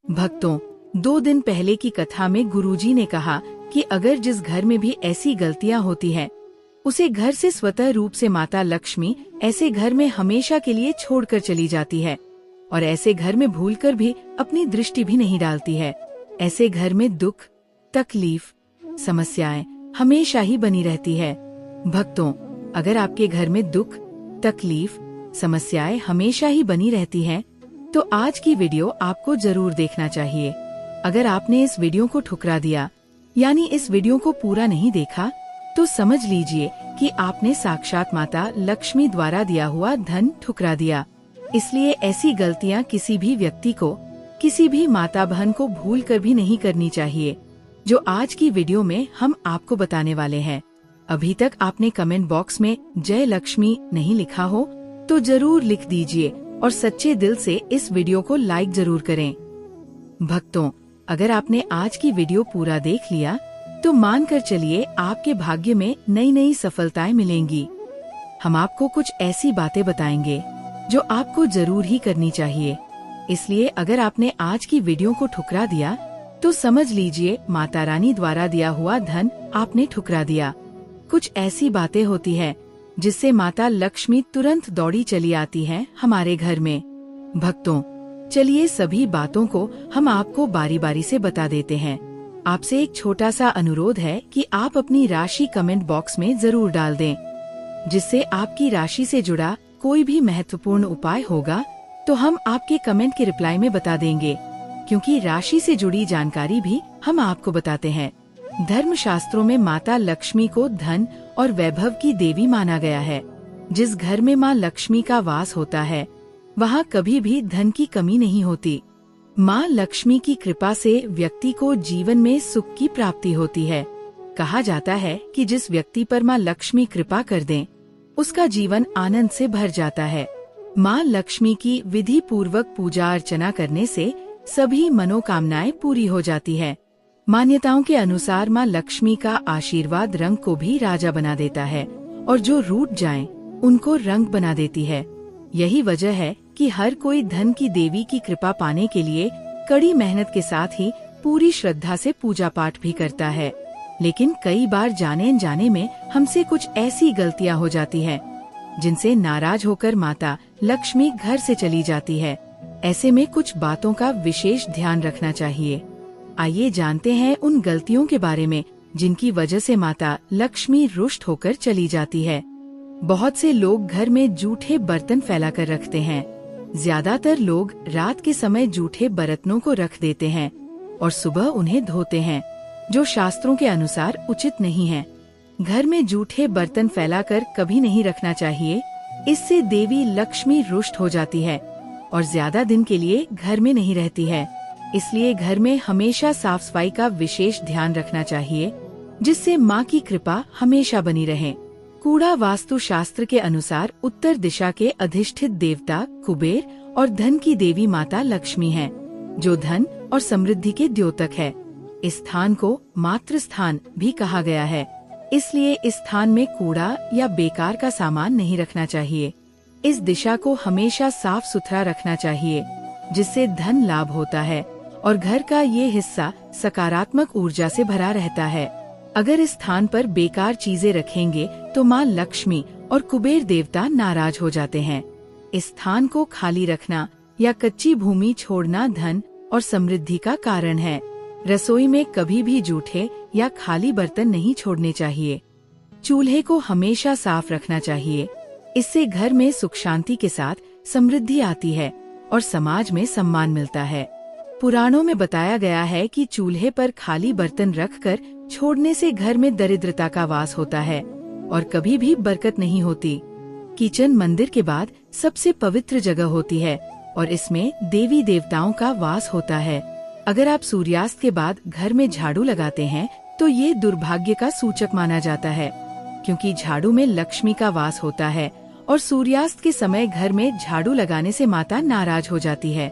भक्तों, 2 दिन पहले की कथा में गुरुजी ने कहा कि अगर जिस घर में भी ऐसी गलतियां होती हैं, उसे घर से स्वतः रूप से माता लक्ष्मी ऐसे घर में हमेशा के लिए छोड़कर चली जाती है और ऐसे घर में भूलकर भी अपनी दृष्टि भी नहीं डालती है। ऐसे घर में दुख, तकलीफ, समस्याएं हमेशा ही बनी रहती है। भक्तों, अगर आपके घर में दुख, तकलीफ, समस्याएं हमेशा ही बनी रहती हैं, तो आज की वीडियो आपको जरूर देखना चाहिए। अगर आपने इस वीडियो को ठुकरा दिया, यानी इस वीडियो को पूरा नहीं देखा, तो समझ लीजिए कि आपने साक्षात माता लक्ष्मी द्वारा दिया हुआ धन ठुकरा दिया। इसलिए ऐसी गलतियां किसी भी व्यक्ति को, किसी भी माता बहन को भूल कर भी नहीं करनी चाहिए, जो आज की वीडियो में हम आपको बताने वाले हैं। अभी तक आपने कमेंट बॉक्स में जय लक्ष्मी नहीं लिखा हो तो जरूर लिख दीजिए और सच्चे दिल से इस वीडियो को लाइक जरूर करें। भक्तों, अगर आपने आज की वीडियो पूरा देख लिया तो मानकर चलिए आपके भाग्य में नई नई सफलताएं मिलेंगी। हम आपको कुछ ऐसी बातें बताएंगे जो आपको जरूर ही करनी चाहिए। इसलिए अगर आपने आज की वीडियो को ठुकरा दिया तो समझ लीजिए माता रानी द्वारा दिया हुआ धन आपने ठुकरा दिया। कुछ ऐसी बातें होती हैं जिससे माता लक्ष्मी तुरंत दौड़ी चली आती हैं हमारे घर में। भक्तों, चलिए सभी बातों को हम आपको बारी बारी से बता देते हैं। आपसे एक छोटा सा अनुरोध है कि आप अपनी राशि कमेंट बॉक्स में जरूर डाल दें, जिससे आपकी राशि से जुड़ा कोई भी महत्वपूर्ण उपाय होगा तो हम आपके कमेंट के रिप्लाई में बता देंगे, क्योंकि राशि से जुड़ी जानकारी भी हम आपको बताते हैं। धर्म शास्त्रों में माता लक्ष्मी को धन और वैभव की देवी माना गया है। जिस घर में माँ लक्ष्मी का वास होता है, वहाँ कभी भी धन की कमी नहीं होती। माँ लक्ष्मी की कृपा से व्यक्ति को जीवन में सुख की प्राप्ति होती है। कहा जाता है कि जिस व्यक्ति पर माँ लक्ष्मी कृपा कर दें, उसका जीवन आनंद से भर जाता है। माँ लक्ष्मी की विधि पूर्वक पूजा अर्चना करने से सभी मनोकामनाएं पूरी हो जाती है। मान्यताओं के अनुसार माँ लक्ष्मी का आशीर्वाद रंग को भी राजा बना देता है और जो रूठ जाएं, उनको रंग बना देती है। यही वजह है कि हर कोई धन की देवी की कृपा पाने के लिए कड़ी मेहनत के साथ ही पूरी श्रद्धा से पूजा पाठ भी करता है। लेकिन कई बार जाने अनजाने में हमसे कुछ ऐसी गलतियां हो जाती हैं, जिनसे नाराज होकर माता लक्ष्मी घर से चली जाती है। ऐसे में कुछ बातों का विशेष ध्यान रखना चाहिए। आइए जानते हैं उन गलतियों के बारे में जिनकी वजह से माता लक्ष्मी रुष्ट होकर चली जाती है। बहुत से लोग घर में जूठे बर्तन फैलाकर रखते हैं। ज्यादातर लोग रात के समय जूठे बर्तनों को रख देते हैं और सुबह उन्हें धोते हैं, जो शास्त्रों के अनुसार उचित नहीं है। घर में जूठे बर्तन फैलाकर कभी नहीं रखना चाहिए। इससे देवी लक्ष्मी रुष्ट हो जाती है और ज्यादा दिन के लिए घर में नहीं रहती है। इसलिए घर में हमेशा साफ सफाई का विशेष ध्यान रखना चाहिए, जिससे माँ की कृपा हमेशा बनी रहे। कूड़ा वास्तु शास्त्र के अनुसार उत्तर दिशा के अधिष्ठित देवता कुबेर और धन की देवी माता लक्ष्मी हैं, जो धन और समृद्धि के द्योतक है। इस स्थान को मातृ स्थान भी कहा गया है। इसलिए इस स्थान में कूड़ा या बेकार का सामान नहीं रखना चाहिए। इस दिशा को हमेशा साफ सुथरा रखना चाहिए, जिससे धन लाभ होता है और घर का ये हिस्सा सकारात्मक ऊर्जा से भरा रहता है। अगर इस स्थान पर बेकार चीजें रखेंगे तो माँ लक्ष्मी और कुबेर देवता नाराज हो जाते हैं। इस स्थान को खाली रखना या कच्ची भूमि छोड़ना धन और समृद्धि का कारण है। रसोई में कभी भी जूठे या खाली बर्तन नहीं छोड़ने चाहिए। चूल्हे को हमेशा साफ रखना चाहिए। इससे घर में सुख शांति के साथ समृद्धि आती है और समाज में सम्मान मिलता है। पुराणों में बताया गया है कि चूल्हे पर खाली बर्तन रखकर छोड़ने से घर में दरिद्रता का वास होता है और कभी भी बरकत नहीं होती। किचन मंदिर के बाद सबसे पवित्र जगह होती है और इसमें देवी देवताओं का वास होता है। अगर आप सूर्यास्त के बाद घर में झाड़ू लगाते हैं तो ये दुर्भाग्य का सूचक माना जाता है, क्योंकि झाड़ू में लक्ष्मी का वास होता है और सूर्यास्त के समय घर में झाड़ू लगाने से माता नाराज हो जाती है।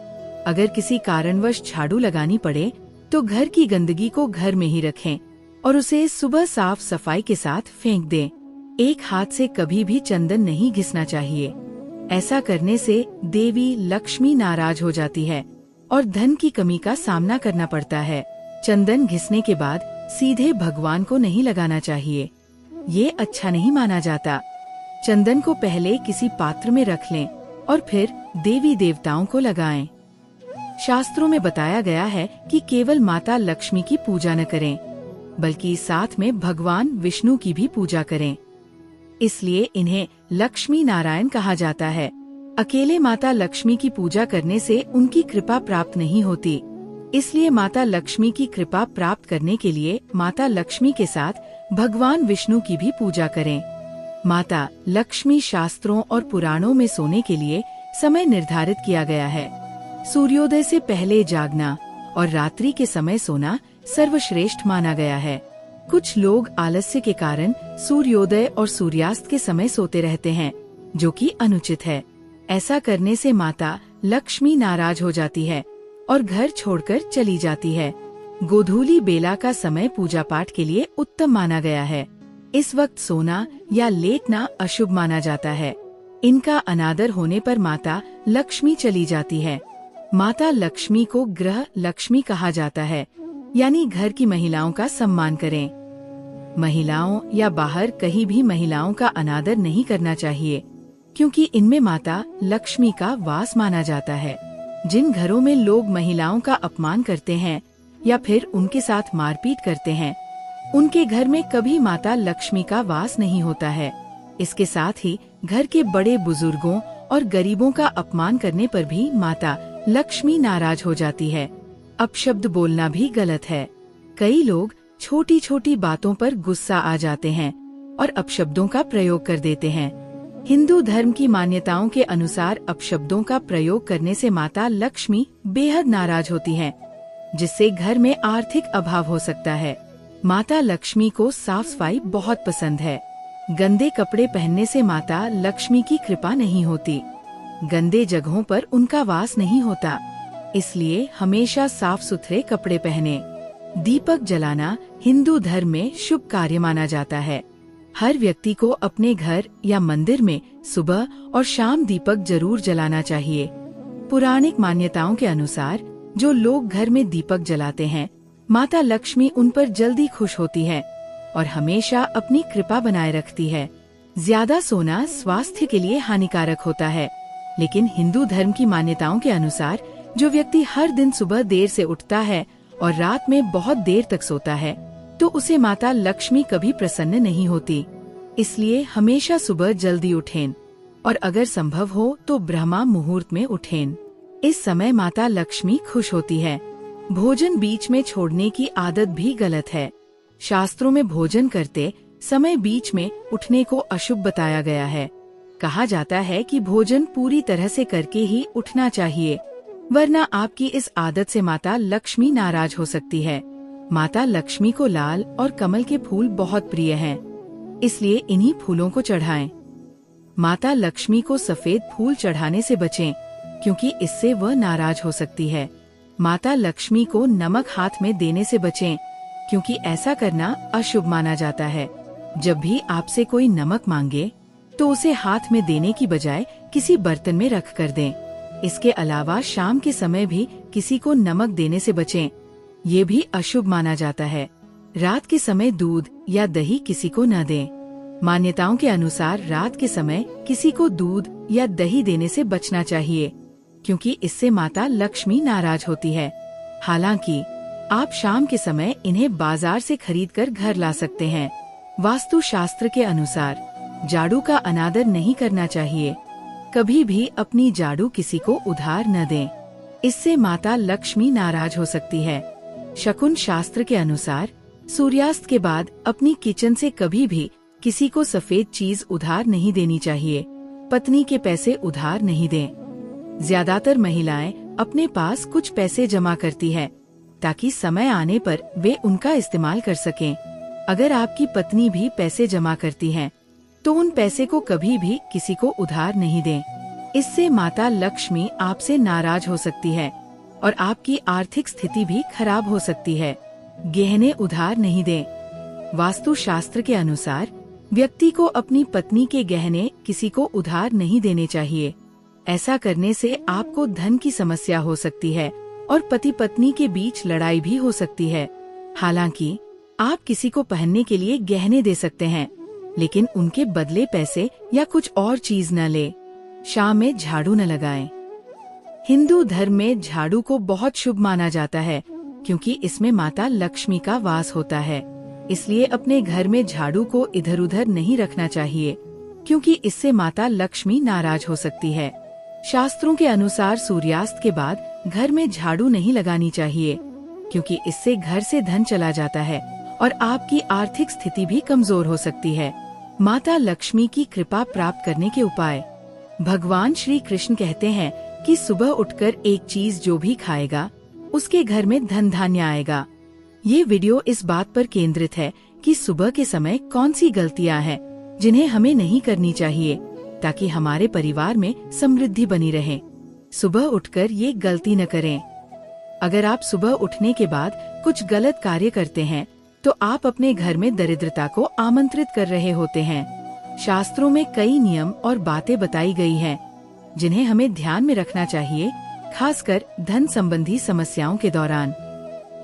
अगर किसी कारणवश झाड़ू लगानी पड़े तो घर की गंदगी को घर में ही रखें और उसे सुबह साफ सफाई के साथ फेंक दें। एक हाथ से कभी भी चंदन नहीं घिसना चाहिए। ऐसा करने से देवी लक्ष्मी नाराज हो जाती है। और धन की कमी का सामना करना पड़ता है। चंदन घिसने के बाद सीधे भगवान को नहीं लगाना चाहिए, ये अच्छा नहीं माना जाता। चंदन को पहले किसी पात्र में रख लें और फिर देवी देवताओं को लगाएं। शास्त्रों में बताया गया है कि केवल माता लक्ष्मी की पूजा न करें, बल्कि साथ में भगवान विष्णु की भी पूजा करें। इसलिए इन्हें लक्ष्मी नारायण कहा जाता है। अकेले माता लक्ष्मी की पूजा करने से उनकी कृपा प्राप्त नहीं होती, इसलिए माता लक्ष्मी की कृपा प्राप्त करने के लिए माता लक्ष्मी के साथ भगवान विष्णु की भी पूजा करें। माता लक्ष्मी शास्त्रों और पुराणों में सोने के लिए समय निर्धारित किया गया है। सूर्योदय से पहले जागना और रात्रि के समय सोना सर्वश्रेष्ठ माना गया है। कुछ लोग आलस्य के कारण सूर्योदय और सूर्यास्त के समय सोते रहते हैं, जो कि अनुचित है। ऐसा करने से माता लक्ष्मी नाराज हो जाती है और घर छोड़कर चली जाती है। गोधूली बेला का समय पूजा पाठ के लिए उत्तम माना गया है। इस वक्त सोना या लेटना अशुभ माना जाता है। इनका अनादर होने पर माता लक्ष्मी चली जाती है। माता लक्ष्मी को गृह लक्ष्मी कहा जाता है, यानी घर की महिलाओं का सम्मान करें। महिलाओं या बाहर कहीं भी महिलाओं का अनादर नहीं करना चाहिए, क्योंकि इनमें माता लक्ष्मी का वास माना जाता है। जिन घरों में लोग महिलाओं का अपमान करते हैं या फिर उनके साथ मारपीट करते हैं, उनके घर में कभी माता लक्ष्मी का वास नहीं होता है। इसके साथ ही घर के बड़े बुजुर्गों और गरीबों का अपमान करने पर भी माता लक्ष्मी नाराज हो जाती है। अपशब्द बोलना भी गलत है। कई लोग छोटी छोटी बातों पर गुस्सा आ जाते हैं और अपशब्दों का प्रयोग कर देते हैं। हिंदू धर्म की मान्यताओं के अनुसार अपशब्दों का प्रयोग करने से माता लक्ष्मी बेहद नाराज होती हैं, जिससे घर में आर्थिक अभाव हो सकता है। माता लक्ष्मी को साफ सफाई बहुत पसंद है। गंदे कपड़े पहनने से माता लक्ष्मी की कृपा नहीं होती। गंदे जगहों पर उनका वास नहीं होता, इसलिए हमेशा साफ सुथरे कपड़े पहने। दीपक जलाना हिंदू धर्म में शुभ कार्य माना जाता है। हर व्यक्ति को अपने घर या मंदिर में सुबह और शाम दीपक जरूर जलाना चाहिए। पौराणिक मान्यताओं के अनुसार जो लोग घर में दीपक जलाते हैं, माता लक्ष्मी उन पर जल्दी खुश होती है और हमेशा अपनी कृपा बनाए रखती है। ज्यादा सोना स्वास्थ्य के लिए हानिकारक होता है, लेकिन हिंदू धर्म की मान्यताओं के अनुसार जो व्यक्ति हर दिन सुबह देर से उठता है और रात में बहुत देर तक सोता है, तो उसे माता लक्ष्मी कभी प्रसन्न नहीं होती। इसलिए हमेशा सुबह जल्दी उठें और अगर संभव हो तो ब्रह्मा मुहूर्त में उठें। इस समय माता लक्ष्मी खुश होती है। भोजन बीच में छोड़ने की आदत भी गलत है। शास्त्रों में भोजन करते समय बीच में उठने को अशुभ बताया गया है। कहा जाता है कि भोजन पूरी तरह से करके ही उठना चाहिए, वरना आपकी इस आदत से माता लक्ष्मी नाराज हो सकती है। माता लक्ष्मी को लाल और कमल के फूल बहुत प्रिय हैं, इसलिए इन्हीं फूलों को चढ़ाएं। माता लक्ष्मी को सफेद फूल चढ़ाने से बचें, क्योंकि इससे वह नाराज हो सकती है। माता लक्ष्मी को नमक हाथ में देने से बचें, क्योंकि ऐसा करना अशुभ माना जाता है। जब भी आपसे कोई नमक मांगे तो उसे हाथ में देने की बजाय किसी बर्तन में रख कर दें। इसके अलावा शाम के समय भी किसी को नमक देने से बचें, ये भी अशुभ माना जाता है। रात के समय दूध या दही किसी को न दें। मान्यताओं के अनुसार रात के समय किसी को दूध या दही देने से बचना चाहिए, क्योंकि इससे माता लक्ष्मी नाराज होती है। हालांकि आप शाम के समय इन्हें बाजार से खरीदकर घर ला सकते हैं। वास्तु शास्त्र के अनुसार झाड़ू का अनादर नहीं करना चाहिए। कभी भी अपनी झाड़ू किसी को उधार न दें, इससे माता लक्ष्मी नाराज हो सकती है। शकुन शास्त्र के अनुसार सूर्यास्त के बाद अपनी किचन से कभी भी किसी को सफेद चीज उधार नहीं देनी चाहिए। पत्नी के पैसे उधार नहीं दें। ज्यादातर महिलाएं अपने पास कुछ पैसे जमा करती है, ताकि समय आने पर वे उनका इस्तेमाल कर सकें। अगर आपकी पत्नी भी पैसे जमा करती हैं, तो उन पैसे को कभी भी किसी को उधार नहीं दें। इससे माता लक्ष्मी आपसे नाराज हो सकती है और आपकी आर्थिक स्थिति भी खराब हो सकती है। गहने उधार नहीं दें। वास्तु शास्त्र के अनुसार व्यक्ति को अपनी पत्नी के गहने किसी को उधार नहीं देने चाहिए। ऐसा करने से आपको धन की समस्या हो सकती है और पति पत्नी के बीच लड़ाई भी हो सकती है। हालांकि आप किसी को पहनने के लिए गहने दे सकते हैं, लेकिन उनके बदले पैसे या कुछ और चीज न ले। शाम में झाड़ू न लगाएं। हिंदू धर्म में झाड़ू को बहुत शुभ माना जाता है, क्योंकि इसमें माता लक्ष्मी का वास होता है। इसलिए अपने घर में झाड़ू को इधर उधर नहीं रखना चाहिए, क्योंकि इससे माता लक्ष्मी नाराज हो सकती है। शास्त्रों के अनुसार सूर्यास्त के बाद घर में झाड़ू नहीं लगानी चाहिए, क्योंकि इससे घर से धन चला जाता है और आपकी आर्थिक स्थिति भी कमजोर हो सकती है। माता लक्ष्मी की कृपा प्राप्त करने के उपाय। भगवान श्री कृष्ण कहते हैं कि सुबह उठकर एक चीज जो भी खाएगा उसके घर में धन धान्य आएगा। ये वीडियो इस बात पर केंद्रित है कि सुबह के समय कौन सी गलतियां हैं जिन्हें हमें नहीं करनी चाहिए, ताकि हमारे परिवार में समृद्धि बनी रहे। सुबह उठकर ये गलती न करें। अगर आप सुबह उठने के बाद कुछ गलत कार्य करते हैं तो आप अपने घर में दरिद्रता को आमंत्रित कर रहे होते हैं। शास्त्रों में कई नियम और बातें बताई गई हैं, जिन्हें हमें ध्यान में रखना चाहिए, खासकर धन संबंधी समस्याओं के दौरान।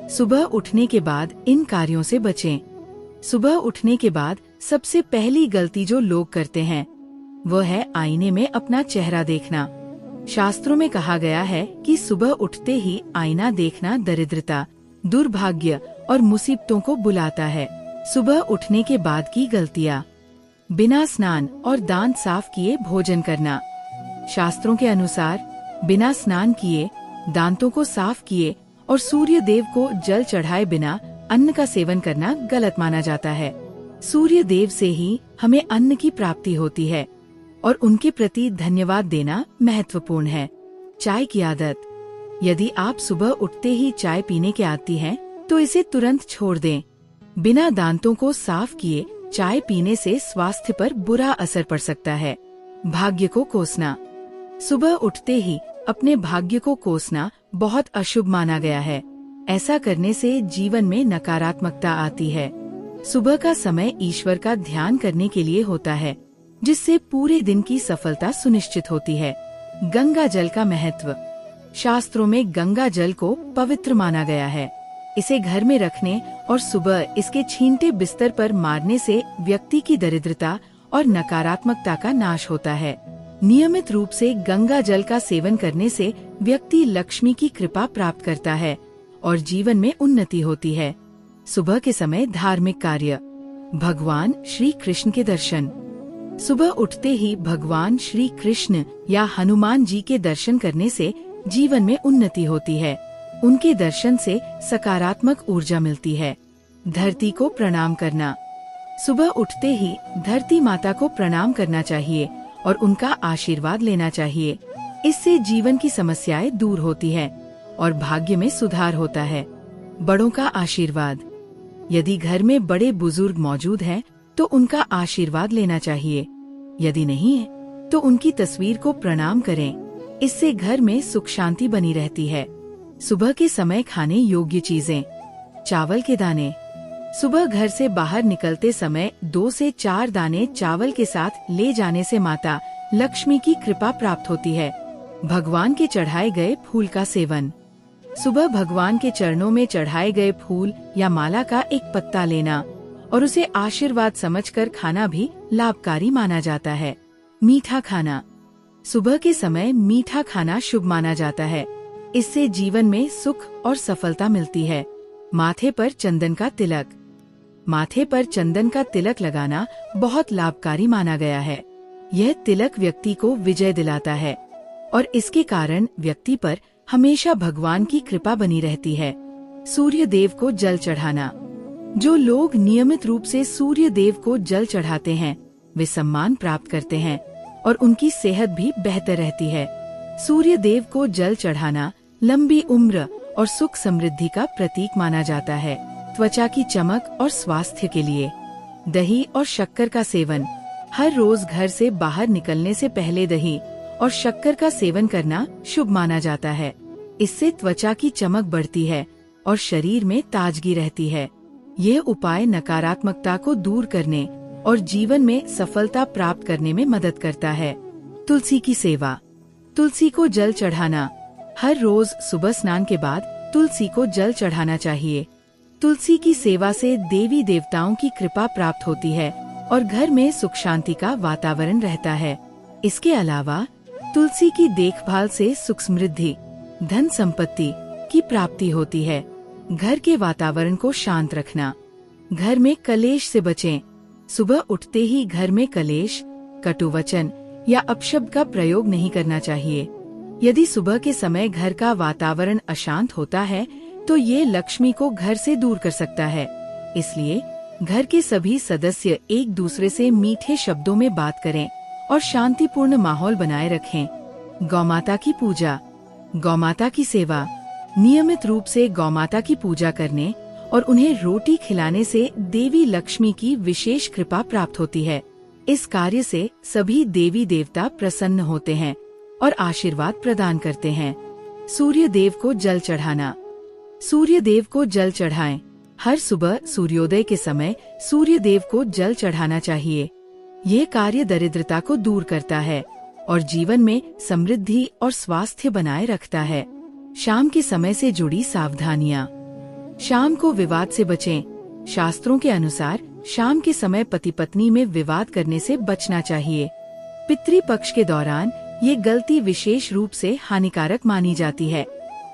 सुबह उठने के बाद इन कार्यों से बचें। सुबह उठने के बाद सबसे पहली गलती जो लोग करते हैं वो है आईने में अपना चेहरा देखना। शास्त्रों में कहा गया है कि सुबह उठते ही आईना देखना दरिद्रता, दुर्भाग्य और मुसीबतों को बुलाता है। सुबह उठने के बाद की गलतियाँ। बिना स्नान और दांत साफ किए भोजन करना। शास्त्रों के अनुसार बिना स्नान किए, दांतों को साफ किए और सूर्य देव को जल चढ़ाए बिना अन्न का सेवन करना गलत माना जाता है। सूर्य देव से ही हमें अन्न की प्राप्ति होती है और उनके प्रति धन्यवाद देना महत्वपूर्ण है। चाय की आदत। यदि आप सुबह उठते ही चाय पीने के आदी हैं, तो इसे तुरंत छोड़ दें। बिना दांतों को साफ किए चाय पीने से स्वास्थ्य पर बुरा असर पड़ सकता है। भाग्य को कोसना। सुबह उठते ही अपने भाग्य को कोसना बहुत अशुभ माना गया है। ऐसा करने से जीवन में नकारात्मकता आती है। सुबह का समय ईश्वर का ध्यान करने के लिए होता है, जिससे पूरे दिन की सफलता सुनिश्चित होती है। गंगा जल का महत्व। शास्त्रों में गंगा जल को पवित्र माना गया है। इसे घर में रखने और सुबह इसके छींटे बिस्तर पर मारने से व्यक्ति की दरिद्रता और नकारात्मकता का नाश होता है। नियमित रूप से गंगा जल का सेवन करने से व्यक्ति लक्ष्मी की कृपा प्राप्त करता है और जीवन में उन्नति होती है। सुबह के समय धार्मिक कार्य। भगवान श्री कृष्ण के दर्शन। सुबह उठते ही भगवान श्री कृष्ण या हनुमान जी के दर्शन करने से जीवन में उन्नति होती है। उनके दर्शन से सकारात्मक ऊर्जा मिलती है। धरती को प्रणाम करना। सुबह उठते ही धरती माता को प्रणाम करना चाहिए और उनका आशीर्वाद लेना चाहिए। इससे जीवन की समस्याएं दूर होती है और भाग्य में सुधार होता है। बड़ों का आशीर्वाद। यदि घर में बड़े बुजुर्ग मौजूद हैं, तो उनका आशीर्वाद लेना चाहिए। यदि नहीं है, तो उनकी तस्वीर को प्रणाम करें। इससे घर में सुख शांति बनी रहती है। सुबह के समय खाने योग्य चीजें। चावल के दाने। सुबह घर से बाहर निकलते समय 2 से 4 दाने चावल के साथ ले जाने से माता लक्ष्मी की कृपा प्राप्त होती है। भगवान के चढ़ाए गए फूल का सेवन। सुबह भगवान के चरणों में चढ़ाए गए फूल या माला का एक पत्ता लेना और उसे आशीर्वाद समझकर खाना भी लाभकारी माना जाता है। मीठा खाना। सुबह के समय मीठा खाना शुभ माना जाता है। इससे जीवन में सुख और सफलता मिलती है। माथे पर चंदन का तिलक। माथे पर चंदन का तिलक लगाना बहुत लाभकारी माना गया है। यह तिलक व्यक्ति को विजय दिलाता है और इसके कारण व्यक्ति पर हमेशा भगवान की कृपा बनी रहती है। सूर्य देव को जल चढ़ाना। जो लोग नियमित रूप से सूर्य देव को जल चढ़ाते हैं, वे सम्मान प्राप्त करते हैं और उनकी सेहत भी बेहतर रहती है। सूर्य देव को जल चढ़ाना लंबी उम्र और सुख समृद्धि का प्रतीक माना जाता है। त्वचा की चमक और स्वास्थ्य के लिए दही और शक्कर का सेवन। हर रोज घर से बाहर निकलने से पहले दही और शक्कर का सेवन करना शुभ माना जाता है। इससे त्वचा की चमक बढ़ती है और शरीर में ताजगी रहती है। यह उपाय नकारात्मकता को दूर करने और जीवन में सफलता प्राप्त करने में मदद करता है। तुलसी की सेवा। तुलसी को जल चढ़ाना। हर रोज सुबह स्नान के बाद तुलसी को जल चढ़ाना चाहिए। तुलसी की सेवा से देवी देवताओं की कृपा प्राप्त होती है और घर में सुख शांति का वातावरण रहता है। इसके अलावा तुलसी की देखभाल से सुख समृद्धि, धन संपत्ति की प्राप्ति होती है। घर के वातावरण को शांत रखना। घर में कलेश से बचें। सुबह उठते ही घर में कलेश, कटु वचन या अपशब्द का प्रयोग नहीं करना चाहिए। यदि सुबह के समय घर का वातावरण अशांत होता है तो ये लक्ष्मी को घर से दूर कर सकता है। इसलिए घर के सभी सदस्य एक दूसरे से मीठे शब्दों में बात करें और शांतिपूर्ण माहौल बनाए रखें। गौमाता की पूजा, गौमाता की सेवा। नियमित रूप से गौमाता की पूजा करने और उन्हें रोटी खिलाने से देवी लक्ष्मी की विशेष कृपा प्राप्त होती है। इस कार्य से सभी देवी देवता प्रसन्न होते हैं और आशीर्वाद प्रदान करते हैं। सूर्य देव को जल चढ़ाना। सूर्य देव को जल चढ़ाएं। हर सुबह सूर्योदय के समय सूर्य देव को जल चढ़ाना चाहिए। ये कार्य दरिद्रता को दूर करता है और जीवन में समृद्धि और स्वास्थ्य बनाए रखता है। शाम के समय से जुड़ी सावधानियाँ। शाम को विवाद से बचें। शास्त्रों के अनुसार शाम के समय पति पत्नी में विवाद करने से बचना चाहिए। पितृपक्ष के दौरान ये गलती विशेष रूप से हानिकारक मानी जाती है,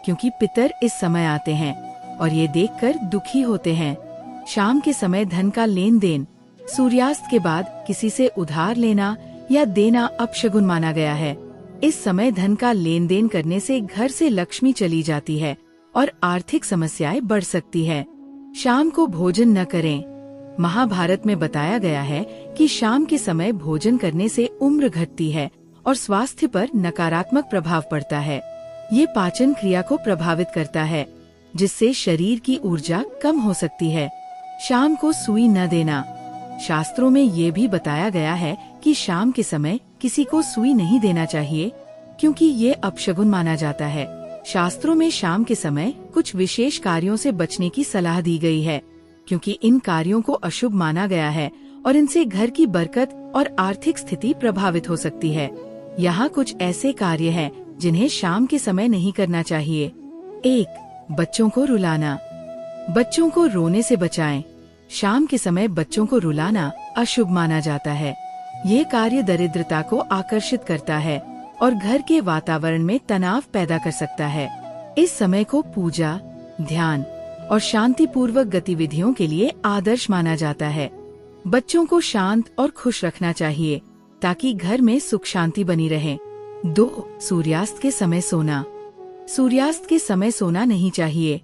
क्योंकि पितर इस समय आते हैं और ये देखकर दुखी होते हैं। शाम के समय धन का लेन देन, सूर्यास्त के बाद किसी से उधार लेना या देना अपशगुन माना गया है। इस समय धन का लेन देन करने से घर से लक्ष्मी चली जाती है और आर्थिक समस्याएं बढ़ सकती है। शाम को भोजन न करें। महाभारत में बताया गया है कि शाम के समय भोजन करने से उम्र घटती है और स्वास्थ्य पर नकारात्मक प्रभाव पड़ता है। ये पाचन क्रिया को प्रभावित करता है, जिससे शरीर की ऊर्जा कम हो सकती है। शाम को सुई न देना। शास्त्रों में ये भी बताया गया है कि शाम के समय किसी को सुई नहीं देना चाहिए, क्योंकि ये अपशगुन माना जाता है। शास्त्रों में शाम के समय कुछ विशेष कार्यों से बचने की सलाह दी गई है, क्योंकि इन कार्यों को अशुभ माना गया है और इनसे घर की बरकत और आर्थिक स्थिति प्रभावित हो सकती है। यहाँ कुछ ऐसे कार्य हैं जिन्हें शाम के समय नहीं करना चाहिए। 1. बच्चों को रुलाना। बच्चों को रोने से बचाएं। शाम के समय बच्चों को रुलाना अशुभ माना जाता है। ये कार्य दरिद्रता को आकर्षित करता है और घर के वातावरण में तनाव पैदा कर सकता है। इस समय को पूजा, ध्यान और शांतिपूर्वक गतिविधियों के लिए आदर्श माना जाता है। बच्चों को शांत और खुश रखना चाहिए ताकि घर में सुख शांति बनी रहे। 2. सूर्यास्त के समय सोना। सूर्यास्त के समय सोना नहीं चाहिए।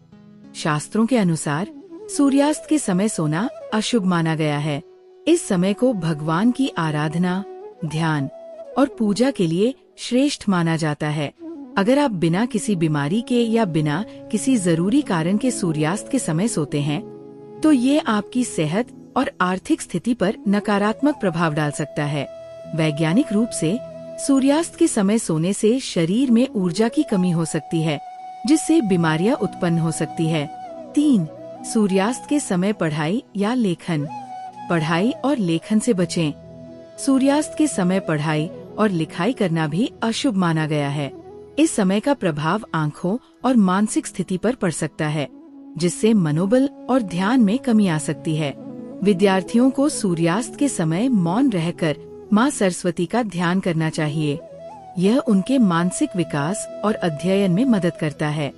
शास्त्रों के अनुसार सूर्यास्त के समय सोना अशुभ माना गया है। इस समय को भगवान की आराधना, ध्यान और पूजा के लिए श्रेष्ठ माना जाता है। अगर आप बिना किसी बीमारी के या बिना किसी जरूरी कारण के सूर्यास्त के समय सोते हैं, तो ये आपकी सेहत और आर्थिक स्थिति पर नकारात्मक प्रभाव डाल सकता है। वैज्ञानिक रूप से सूर्यास्त के समय सोने से शरीर में ऊर्जा की कमी हो सकती है, जिससे बीमारियां उत्पन्न हो सकती है। 3. सूर्यास्त के समय पढ़ाई या लेखन। पढ़ाई और लेखन से बचें। सूर्यास्त के समय पढ़ाई और लिखाई करना भी अशुभ माना गया है। इस समय का प्रभाव आँखों और मानसिक स्थिति पर पड़ सकता है, जिससे मनोबल और ध्यान में कमी आ सकती है। विद्यार्थियों को सूर्यास्त के समय मौन रहकर माँ सरस्वती का ध्यान करना चाहिए। यह उनके मानसिक विकास और अध्ययन में मदद करता है।